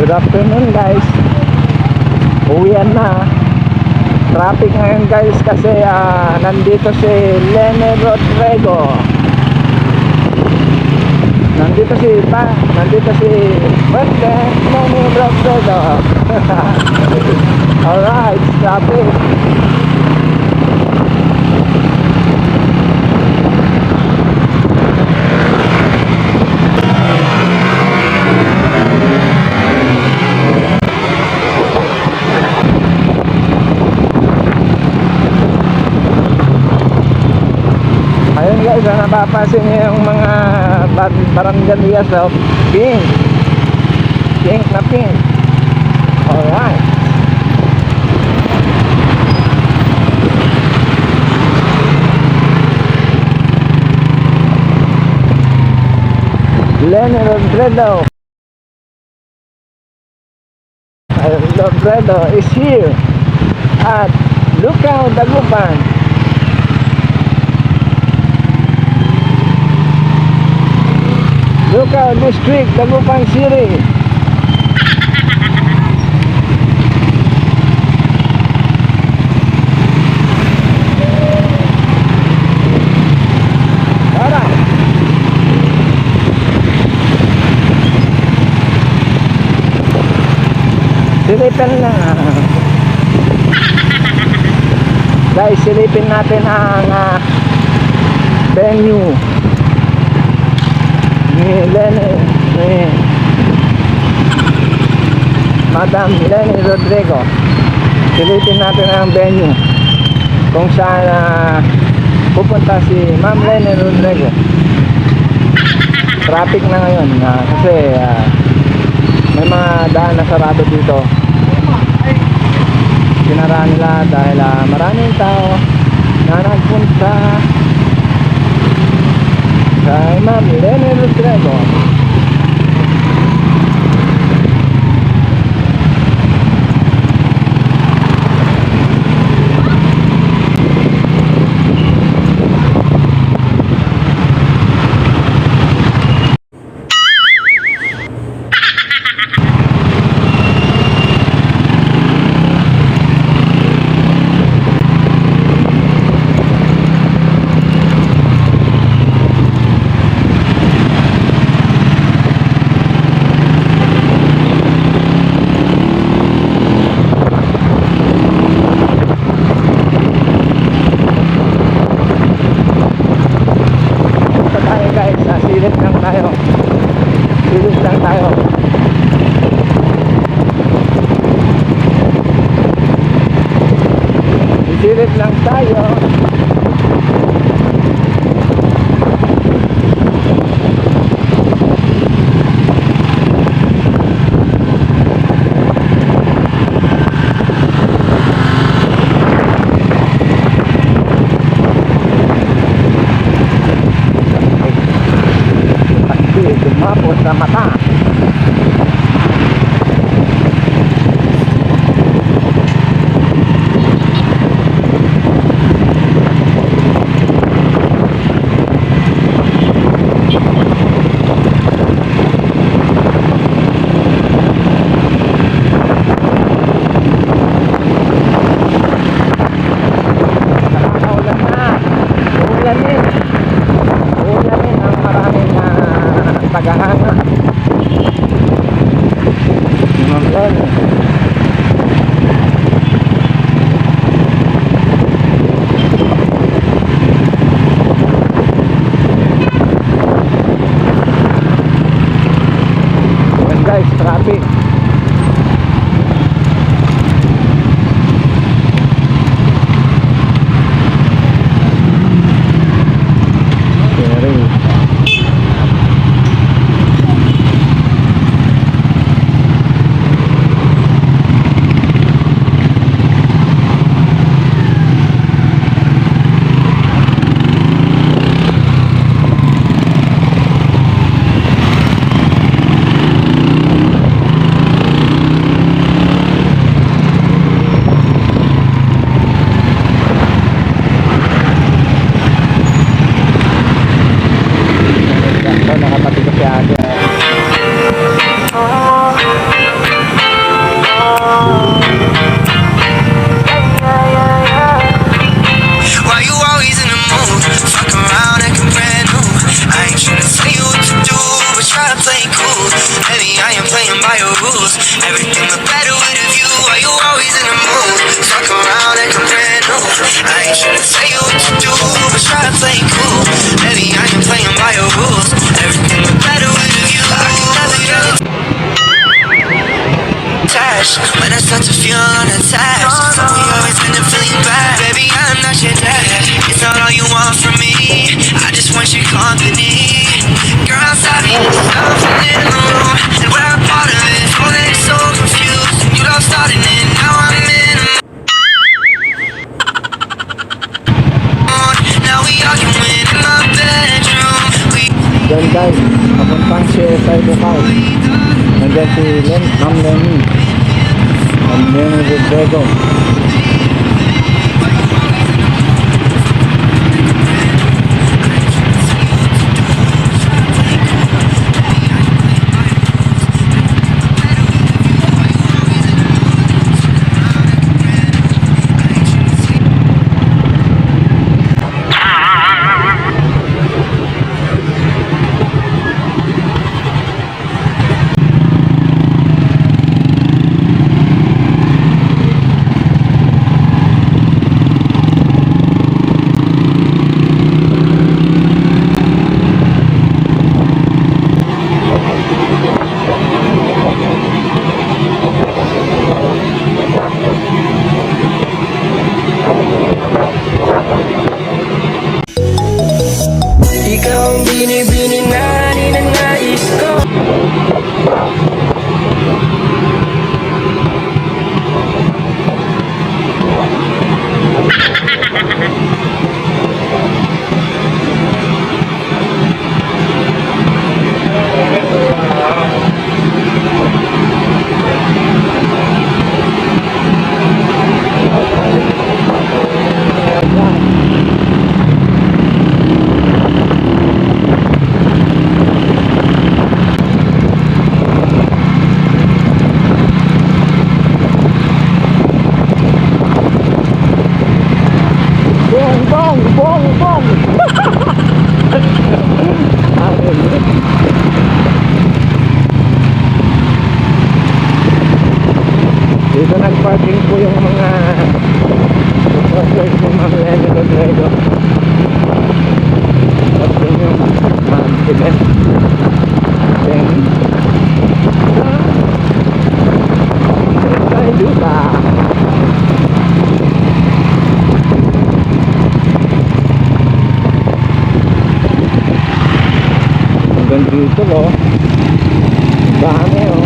Good afternoon guys. Uwian na. Traffic ngayon guys kasi nandito si Lene Rodrigo. Nandito si President Lene Rodrigo. Alright, traffic. Ayun guys, napapansin niyo yung mga barangay of pink na pink. Alright. Lene Rodrigo is here at Lucao, Dagupan. Lucao District, Dagupan City. Tara. Silipin na. Guys, silipin natin ang venue ni Madam Lene Rodrigo. Silipin natin ang venue kung saan pupunta si Ma'am Lene Rodrigo. Traffic na ngayon kasi may mga daan na sarado dito. Sinara nila dahil maraming tao na nagpunta kay Ma'am Lene Rodrigo. Silip lang tayo. Silip lang tayo. Tumapos sa mata. Ulanin ang maraming tagahanga. I ain't playing by your rules. Everything look better with a view. Why you always in the mood? Fuck around like I'm brand new. I ain't tryna tell you what to do, but try to play cool. Baby, I ain't playing by your rules. Everything look better with a view. I can never get attached when I start to feel unattached. So we always end up feeling bad. Baby, I'm not your dad. It's not all you want from me. I just want your company. Girl, I'm sorry, something in the room, and we're a part of it. Oh, they're so confused. You love starting it, now I'm in a mood. Now we arguing in my bedroom. Yan guys, papuntang CSI Bukal. Nandiyan si Ma'am Lenny. Ma'am Lenny Rodrigo. Ikaw ang binibini na ninanais ko. Bong! Dito nag-parking po yung mga supporters ni Ma'am Lenny Rodrigo. At yun yung Ma'am Timet. Then, ay, duka! Hanggang dito, no? Dami, oh.